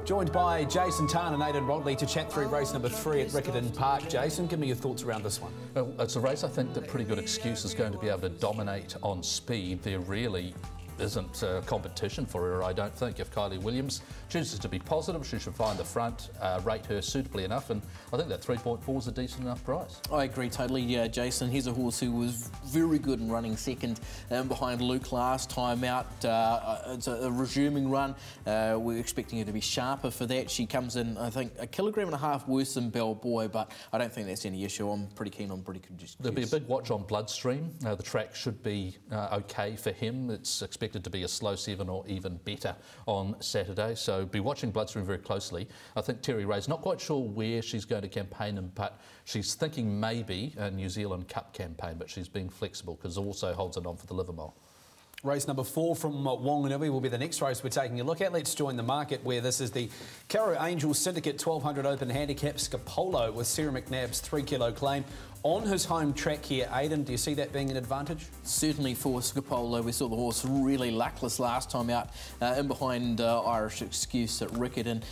Joined by Jason Tarn and Aidan Rodley to chat through race number 3 at Riccarton Park. Jason, give me your thoughts around this one. Well, it's a race I think that Pretty Good Excuse is going to be able to dominate on speed. There really isn't competition for her, I don't think. If Kylie Williams chooses to be positive, she should find the front, rate her suitably enough, and I think that 3.4 is a decent enough price. I agree totally, Jason. Here's a horse who was very good in running second behind Luke last time out. It's a resuming run. We're expecting her to be sharper for that. She comes in, I think, 1.5 kilograms worse than Bell Boy, but I don't think that's any issue. I'm pretty keen on Pretty Good Excuse. There'll be a big watch on Bloodstream. The track should be okay for him. It's expected to be a slow 7 or even better on Saturday, so be watching Bloodstream very closely. I think Terry Ray's not quite sure where she's going to campaign him, but she's thinking maybe a New Zealand Cup campaign, but she's being flexible because also holds it on for the Livermore. Race number 4 from Wanganui will be the next race we're taking a look at. Let's join the market where this is the Caro Angel Syndicate 1200 Open Handicap Scapolo with Sarah McNabb's 3 kilo claim on his home track here. Aidan, do you see that being an advantage? Certainly for Scapolo. We saw the horse really luckless last time out in behind Irish Excuse at Riccarton.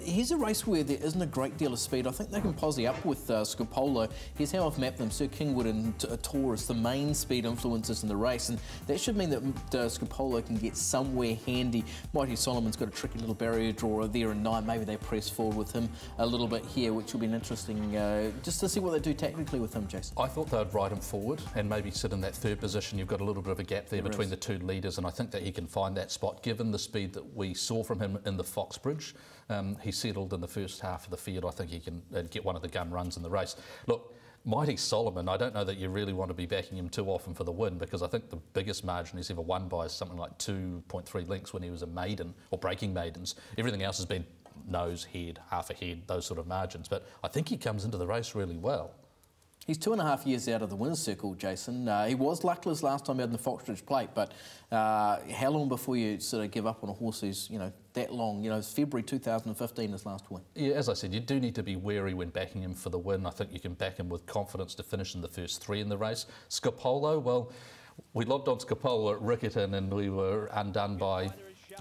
Here's a race where there isn't a great deal of speed. I think they can posse up with Scapolo. Here's how I've mapped them. Sir Kingwood and Taurus, the main speed influences in the race, and that should mean that Scapolo can get somewhere handy. Mighty Solomon's got a tricky little barrier drawer there in 9. Maybe they press forward with him a little bit here, which will be an interesting, just to see what they do tactically with him, Jason. I thought they'd ride him forward and maybe sit in that third position. You've got a little bit of a gap there between the two leaders, and I think that he can find that spot given the speed that we saw from him in the Foxbridge. He settled in the first half of the field. I think he can get one of the gun runs in the race. Look, Mighty Solomon, I don't know that you really want to be backing him too often for the win, because I think the biggest margin he's ever won by is something like 2.3 lengths when he was a maiden, or breaking maidens. Everything else has been nose, head, half a head, those sort of margins. But I think he comes into the race really well. He's 2.5 years out of the winner's circle, Jason. He was luckless last time out in the Foxbridge Plate, but how long before you sort of give up on a horse who's, that long? It's February 2015, his last win. Yeah, as I said, you do need to be wary when backing him for the win. I think you can back him with confidence to finish in the first 3 in the race. Scapolo, well, we logged on Scapolo at Riccarton and we were undone by,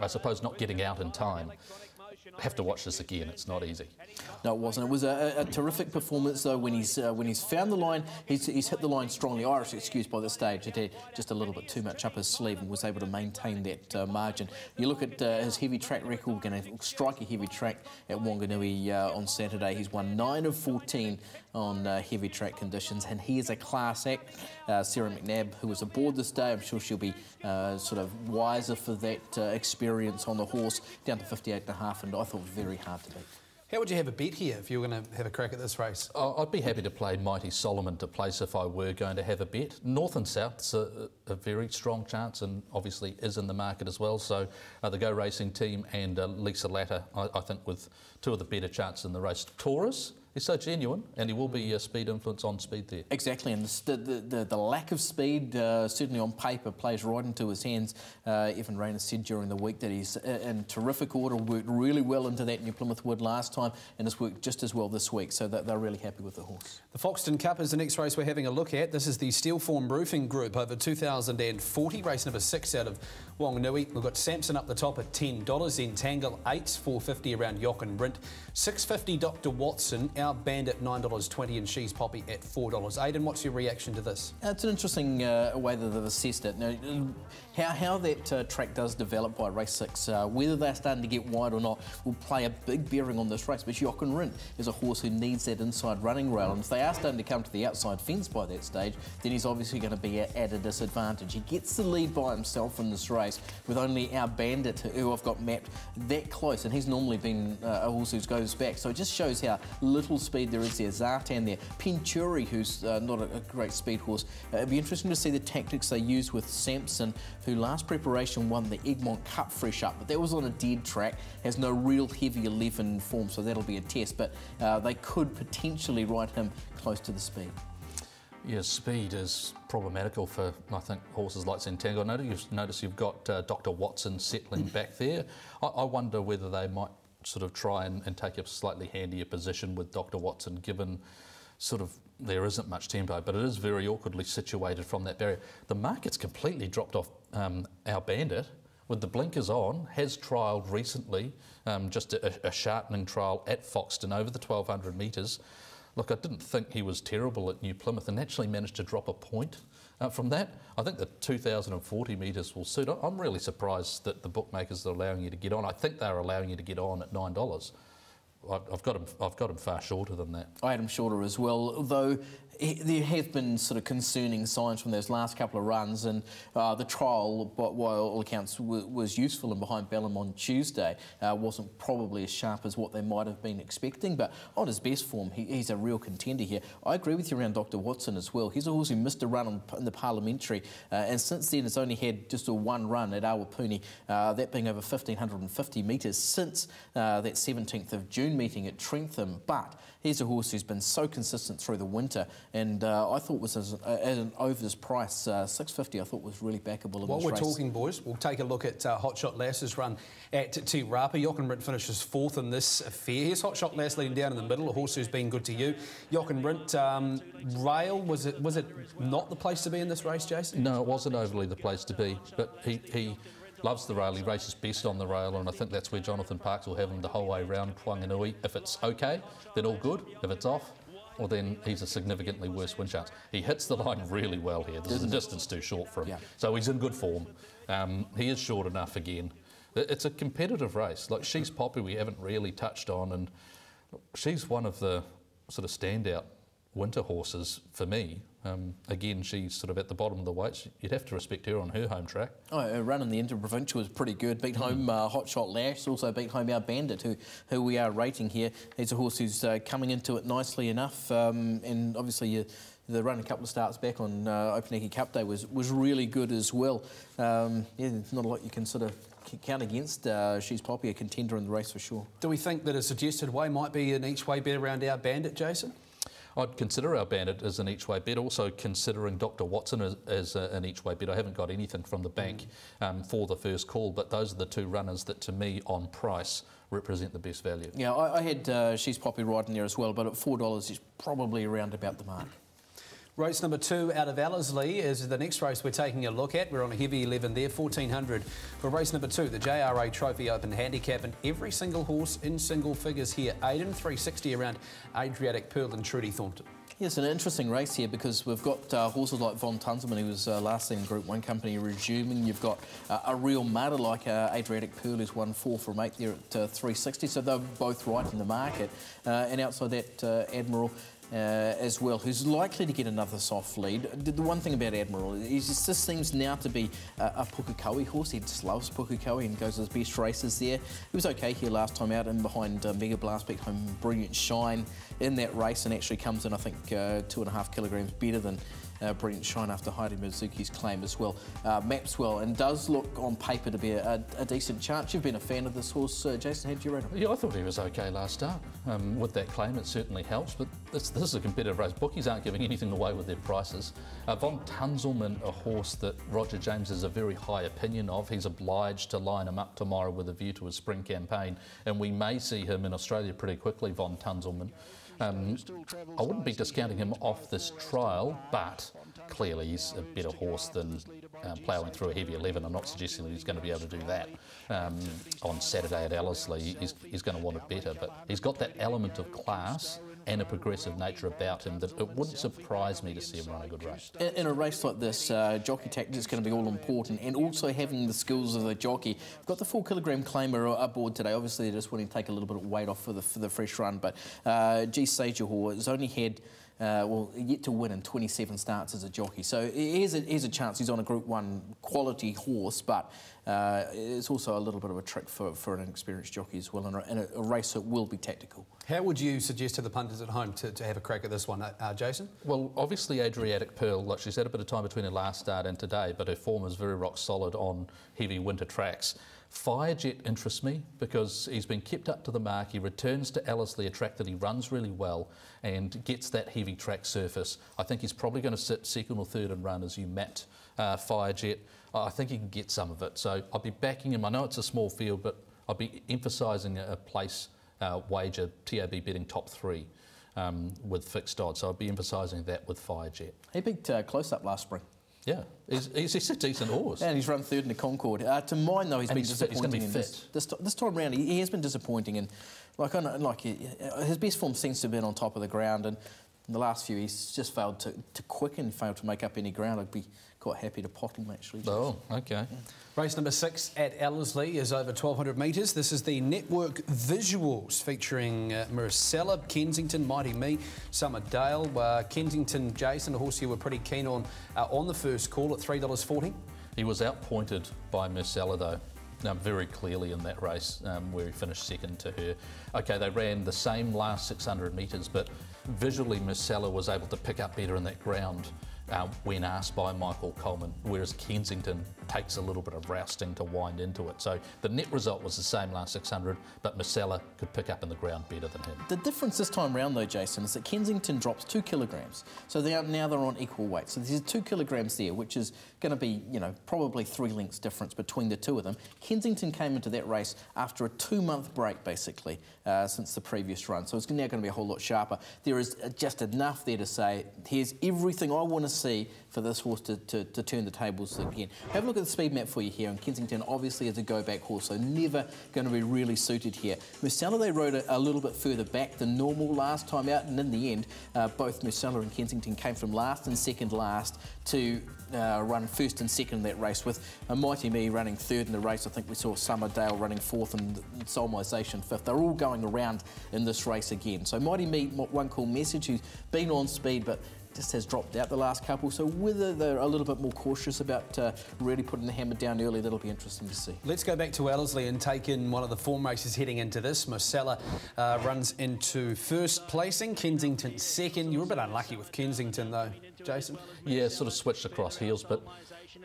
I suppose, not getting out in time. Have to watch this again. It's not easy. No, it wasn't. It was a terrific performance, though. When he's found the line, he's hit the line strongly. Irish Excuse by this stage had just a little bit too much up his sleeve and was able to maintain that margin. You look at his heavy track record. Going to strike a heavy track at Wanganui on Saturday. He's won 9 of 14 on heavy track conditions, and he is a class act. Sarah McNabb, who was aboard this day, I'm sure she'll be sort of wiser for that experience on the horse, down to 58.5, and I thought very hard to beat. How would you have a bet here if you were going to have a crack at this race? I'd be happy to play Mighty Solomon to place if I were going to have a bet. North and South's a very strong chance, and obviously is in the market as well. So the Go Racing team and Lisa Latter, I think, with 2 of the better chances in the race. Taurus is so genuine, and he will be a speed influence on speed there. Exactly, and the lack of speed, certainly on paper, plays right into his hands. Evan Rayner said during the week that he's in terrific order, worked really well into that New Plymouth Wood last time, and has worked just as well this week, so they're really happy with the horse. The Foxton Cup is the next race we're having a look at. This is the Steelform Roofing Group over 2040, race number 6 out of Wanganui. We've got Samson up the top at $10, then Tangle 8, $4.50 around Yock and Rint, $6.50 Dr. Watson, Our Bandit $9.20 and She's Poppy at $4. Aidan, what's your reaction to this? It's an interesting way that they've assessed it. Now, how that track does develop by race 6, whether they're starting to get wide or not, will play a big bearing on this race. But Yock and Rint is a horse who needs that inside running rail, and if they are starting to come to the outside fence by that stage, then he's obviously going to be at a disadvantage. He gets the lead by himself in this race with only Our Bandit, who I've got mapped that close, and he's normally been a horse who goes back, so it just shows how little speed there is there. Zartan there, Penturi, who's not a great speed horse. It'd be interesting to see the tactics they use with Samson, who last preparation won the Egmont Cup fresh up, but that was on a dead track, has no real heavy 11 form, so that'll be a test, but they could potentially ride him close to the speed. Yeah, speed is problematical for, I think, horses like Zentango. Notice you've got Dr. Watson settling back there. I wonder whether they might sort of try and take a slightly handier position with Dr. Watson, given there isn't much tempo, but it is very awkwardly situated from that barrier. The market's completely dropped off our Bandit with the blinkers on, has trialled recently, just a sharpening trial at Foxton over the 1,200 metres. Look, I didn't think he was terrible at New Plymouth and actually managed to drop a point from that. I think the 2,040 metres will suit. I'm really surprised that the bookmakers are allowing you to get on. I think they're allowing you to get on at $9. I've got him far shorter than that. I had him shorter as well, although there have been sort of concerning signs from those last couple of runs, and the trial, by all accounts, was useful, and behind Bellum on Tuesday wasn't probably as sharp as what they might have been expecting, but on his best form, he's a real contender here. I agree with you around Dr. Watson as well. He's a horse who missed a run in the Parliamentary, and since then has only had just a one run at Awapuni, that being over 1,550 metres since that 17th of June meeting at Trentham. But he's a horse who's been so consistent through the winter, and I thought was at an overs price, $6.50, I thought was really backable in While this we're race. talking, boys, we'll take a look at Hotshot Lass's run at Te Rapa. Jochen Rindt finishes fourth in this affair. Here's Hotshot Lass leading down in the middle, a horse who's been good to you. Jochen Rindt, rail, was it not the place to be in this race, Jason? No, it wasn't overly the place to be, but he loves the rail. He races best on the rail, and I think that's where Jonathan Parks will have him the whole way round Wanganui. If it's okay, then all good. If it's off, well, then he's a significantly worse win chance. He hits the line really well here. There's a distance too short for him. Yeah. So he's in good form. He is short enough again. It's a competitive race. Like, She's Poppy we haven't really touched on, and she's one of the sort of standout winter horses for me. Again, she's sort of at the bottom of the weights. You'd have to respect her on her home track. Oh, her run in the Interprovincial was pretty good. Beat home Hotshot Lass, also beat home our Bandit, who we are rating here. He's a horse who's coming into it nicely enough, and obviously the run a couple of starts back on Opunake Cup Day was really good as well. Yeah, there's not a lot you can sort of count against. She's Poppy, a contender in the race for sure. Do we think that a suggested way might be an each way bet around our Bandit, Jason? I'd consider our Bandit as an each-way bet, also considering Dr. Watson as an each-way bet. I haven't got anything from the bank for the first call, but those are the two runners that, to me, on price, represent the best value. Yeah, I had She's Poppy riding there as well, but at $4 is probably around about the mark. Race number 2 out of Ellerslie is the next race we're taking a look at. We're on a heavy 11 there, 1,400 for race number 2, the JRA Trophy Open Handicap, and every single horse in single figures here. Aidan, 360 around Adriatic Pearl and Trudy Thornton. Yeah, it's an interesting race here because we've got horses like Von Tunzelman, who was last seen in Group 1 company, resuming. You've got a real matter like Adriatic Pearl, who's won 4 from 8 there at 360, so they're both right in the market. And outside that, Admiral as well, who's likely to get another soft lead. The one thing about Admiral, he just seems now to be a Pukekohe horse. He just loves Pukekohe and goes his best races there. He was okay here last time out, and behind Mega Blast, beat home Brilliant Shine in that race, and actually comes in, I think, 2.5 kilograms better than Brilliant Shine after Heidi Mizuki's claim as well. Maps well, and does look on paper to be a decent chance. You've been a fan of this horse, Jason. How did you rate him? Yeah, I thought he was okay last start. With that claim, it certainly helps, but this is a competitive race. Bookies aren't giving anything away with their prices. Von Tunzelman, a horse that Roger James has a very high opinion of. He's obliged to line him up tomorrow with a view to his spring campaign, and we may see him in Australia pretty quickly, Von Tunzelman. I wouldn't be discounting him off this trial, but clearly he's a better horse than ploughing through a heavy 11. I'm not suggesting that he's going to be able to do that on Saturday at Ellerslie. He's going to want it better, but he's got that element of class and a progressive nature about him that it wouldn't surprise me to see him run a good race. In a race like this, jockey tactics is going to be all important, and also having the skills of the jockey. We've got the 4 kilogram claimer aboard today. Obviously, they're just wanting to take a little bit of weight off for the fresh run, but G. Sajahor has only had yet to win in 27 starts as a jockey. So here's a chance. He's on a Group 1 quality horse, but it's also a little bit of a trick for an inexperienced jockey as well, and a race that will be tactical. How would you suggest to the punters at home to have a crack at this one, Jason? Well, obviously Adriatic Pearl, like, she's had a bit of time between her last start and today, but her form is very rock solid on heavy winter tracks. Firejet interests me because he's been kept up to the mark. He returns to Ellerslie, a track that he runs really well and gets that heavy track surface. I think he's probably going to sit second or third and run as you mapped Firejet. I think he can get some of it. So I'll be backing him. I know it's a small field, but I'll be emphasising a place wager, TAB betting top 3. with fixed odds. So I'd be emphasising that with Firejet. He beat Close-Up last spring. Yeah, he's a decent horse. And he's run third in the Concord. To mine, though, he's been disappointing. He's going to be fit. This time round, he has been disappointing. And his best form seems to have been on top of the ground. And in the last few, he's just failed to quicken, failed to make up any ground. I'd be quite happy to pot him, actually. Oh, okay. Race number 6 at Ellerslie is over 1,200 metres. This is the Network Visuals featuring Marcella, Kensington, Mighty Me, Summer Dale. Kensington, Jason, a horse you were pretty keen on the first call at $3.40. He was outpointed by Marcella, though. Very clearly in that race where he finished second to her. Okay, they ran the same last 600 metres, but visually Marcella was able to pick up better in that ground when asked by Michael Coleman, whereas Kensington takes a little bit of rousting to wind into it. So the net result was the same last 600, but Marcella could pick up in the ground better than him. The difference this time round, though, Jason, is that Kensington drops 2 kilograms. So now they're on equal weight. So there's 2 kilograms there, which is going to be, probably 3 lengths difference between the two of them. Kensington came into that race after a 2-month break, basically, since the previous run. So it's now going to be a whole lot sharper. There is just enough there to say, here's everything I want to see for this horse to turn the tables again. Have a look at the speed map for you here, and Kensington obviously is a go-back horse, so never going to be really suited here. Marcella, they rode a little bit further back than normal last time out, and in the end, both Marcella and Kensington came from last and second last to run first and second in that race, with Mighty Me running third in the race. I think we saw Summerdale running fourth and Solemnisation fifth. They're all going around in this race again. So Mighty Me, One Call Message, who's been on speed, but just has dropped out the last couple. So whether they're a little bit more cautious about really putting the hammer down early, that'll be interesting to see. Let's go back to Ellerslie and take in one of the form races heading into this. Marcella runs into first placing, Kensington second. You were a bit unlucky with Kensington though, Jason. Yeah, sort of switched across heels, but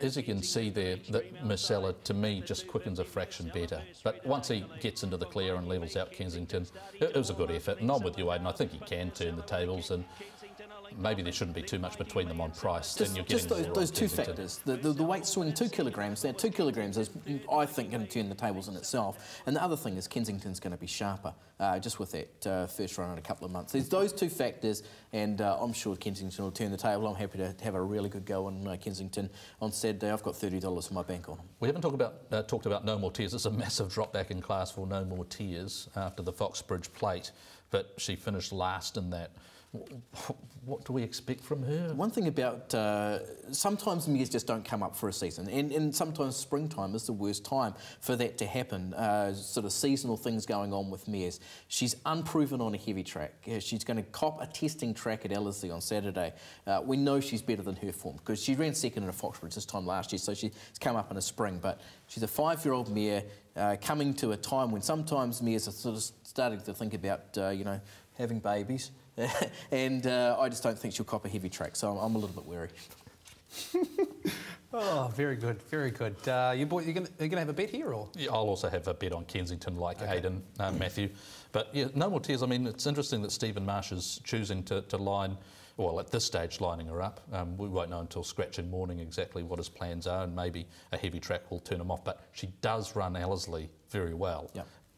as you can see there, that Marcella, to me, just quickens a fraction better. But once he gets into the clear and levels out Kensington, it was a good effort. And I'm with you, Aidan. I think he can turn the tables, and maybe there shouldn't be too much between them on price. Then you're getting those two factors. The weight swing, 2 kilograms. Now, 2 kilograms is, I think, going to turn the tables in itself. And the other thing is Kensington's going to be sharper, just with that first run in a couple of months. There's those two factors, and I'm sure Kensington will turn the table. I'm happy to have a really good go on Kensington on Saturday. I've got $30 for my bank on him. We haven't talked about No More Tears. It's a massive drop back in class for No More Tears after the Foxbridge Plate, but she finished last in that. What do we expect from her? One thing about sometimes mares just don't come up for a season, and sometimes springtime is the worst time for that to happen. Sort of seasonal things going on with mares. She's unproven on a heavy track. She's going to cop a testing track at Ellerslie on Saturday. We know she's better than her form because she ran second in a Foxbridge this time last year, so she's come up in a spring. But she's a 5-year-old mare coming to a time when sometimes mares are sort of starting to think about, having babies. And I just don't think she'll cop a heavy track, so I'm a little bit wary. Oh, very good, very good. You're going to have a bet here, or? Yeah, I'll also have a bet on Kensington, like Aidan, Matthew. But yeah, No More Tears. I mean, it's interesting that Stephen Marsh is choosing to line. Well, at this stage, lining her up. We won't know until scratching morning exactly what his plans are, and maybe a heavy track will turn him off. But she does run Ellerslie very well,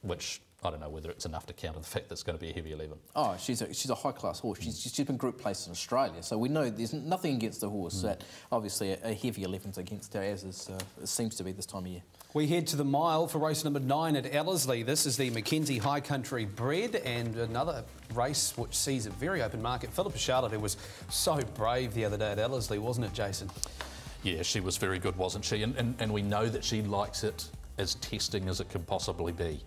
which I don't know whether it's enough to counter the fact that it's going to be a heavy 11. Oh, she's a high-class horse. She's been group placed in Australia, so we know there's nothing against the horse. That obviously a heavy 11's against her, as it seems to be this time of year. We head to the mile for race number 9 at Ellerslie. This is the Mackenzie High Country bred, and another race which sees a very open market. Philippa Charlotte, who was so brave the other day at Ellerslie, wasn't it, Jason? Yeah, she was very good, wasn't she? And we know that she likes it as testing as it can possibly be.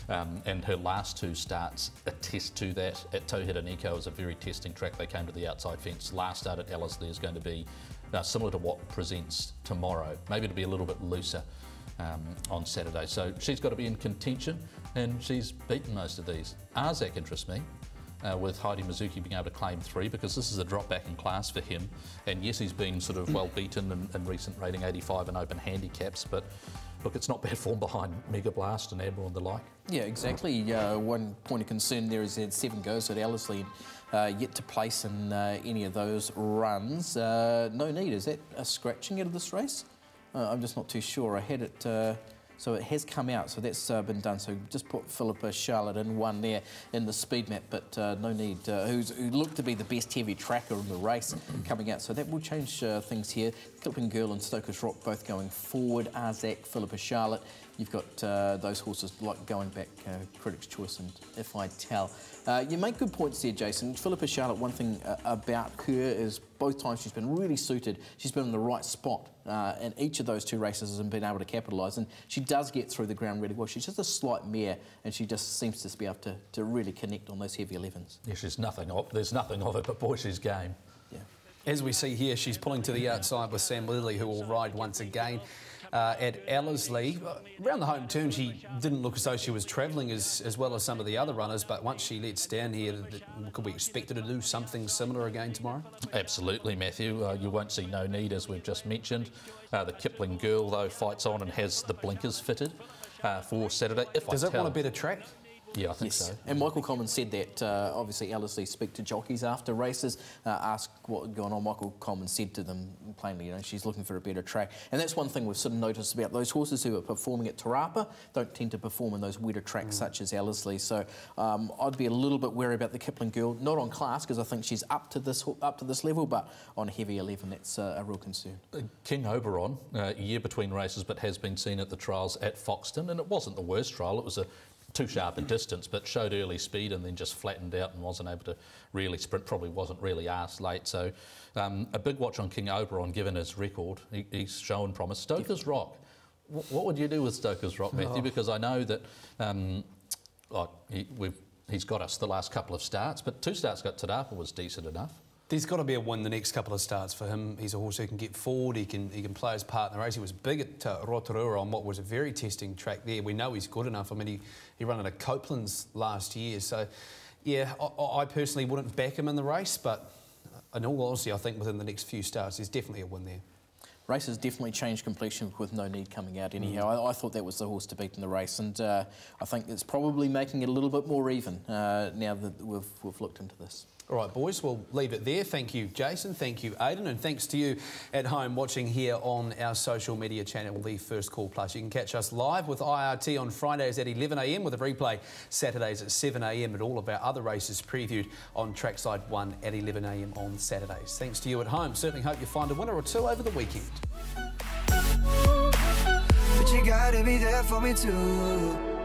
And her last 2 starts attest to that. At Tauhera Nico is a very testing track. They came to the outside fence. Last start at Ellerslie is going to be similar to what presents tomorrow. Maybe it'll be a little bit looser on Saturday. So she's got to be in contention, and she's beaten most of these. Arzak interests me, with Heidi Mizuki being able to claim 3, because this is a drop back in class for him. And yes, he's been sort of well beaten in recent rating 85 and open handicaps, but look, it's not bad form behind Mega Blast and Admiral and the like. Yeah, exactly. One point of concern there is he had 7 goes at Ellerslie, yet to place in any of those runs. No need. Is that a scratching out of this race? I'm just not too sure. I had it So it has come out, so that's been done. So just put Philippa Charlotte in one there in the speed map, but no need. Who looked to be the best heavy tracker in the race coming out. So that will change things here. Clipping Girl and Stoker's Rock both going forward. Arzak, Philippa Charlotte. You've got those horses like going back, Critics' Choice and If I Tell. You make good points there, Jason. Philippa Charlotte, one thing about her is both times she's been really suited. She's been in the right spot in each of those two races and been able to capitalise. And she does get through the ground really well. She's just a slight mare, and she just seems to be able to really connect on those heavy 11s. Yeah, there's nothing of it, but boy, she's game. Yeah. As we see here, she's pulling to the outside with Sam Lilly, who will ride once again. At Ellerslie. Around the home turn, she didn't look as though she was travelling as well as some of the other runners, but once she lets down here, could we expect her to do something similar again tomorrow? Absolutely, Matthew. You won't see No Need, as we've just mentioned. The Kipling Girl, though, fights on and has the blinkers fitted for Saturday. Does it want a better track? Yeah, I think so. And Michael Coleman said that, obviously, Ellerslie speak to jockeys after races, ask what was going on. Michael Coleman said to them plainly, she's looking for a better track. And that's one thing we've sort of noticed about those horses who are performing at Te Rapa don't tend to perform in those wetter tracks such as Ellerslie. So I'd be a little bit wary about the Kipling Girl, not on class, because I think she's up to this level, but on a heavy 11, that's a real concern. King Oberon, a year between races, but has been seen at the trials at Foxton, and it wasn't the worst trial. It was too sharp a distance, but showed early speed and then just flattened out and wasn't able to really sprint, probably wasn't really asked late. So a big watch on King Oberon, given his record. He's shown promise. Stoker's Rock, what would you do with Stoker's Rock, Matthew? Because I know that he's got us the last couple of starts, but 2 starts got Te Rapa was decent enough. There's got to be a win the next couple of starts for him. He's a horse who can get forward, he can play his part in the race. He was big at Rotorua on what was a very testing track there. We know he's good enough. I mean, he ran at Copeland's last year. So, yeah, I personally wouldn't back him in the race, but in all honesty, I think within the next few starts, there's definitely a win there. Race has definitely changed complexion with No Need coming out anyhow. I thought that was the horse to beat in the race, and I think it's probably making it a little bit more even now that we've looked into this. All right, boys, we'll leave it there. Thank you, Jason. Thank you, Aidan. And thanks to you at home watching here on our social media channel, The First Call Plus. You can catch us live with IRT on Fridays at 11 a.m, with a replay Saturdays at 7 a.m, and all of our other races previewed on Trackside 1 at 11 a.m. on Saturdays. Thanks to you at home. Certainly hope you find a winner or two over the weekend. But you gotta be there for me too.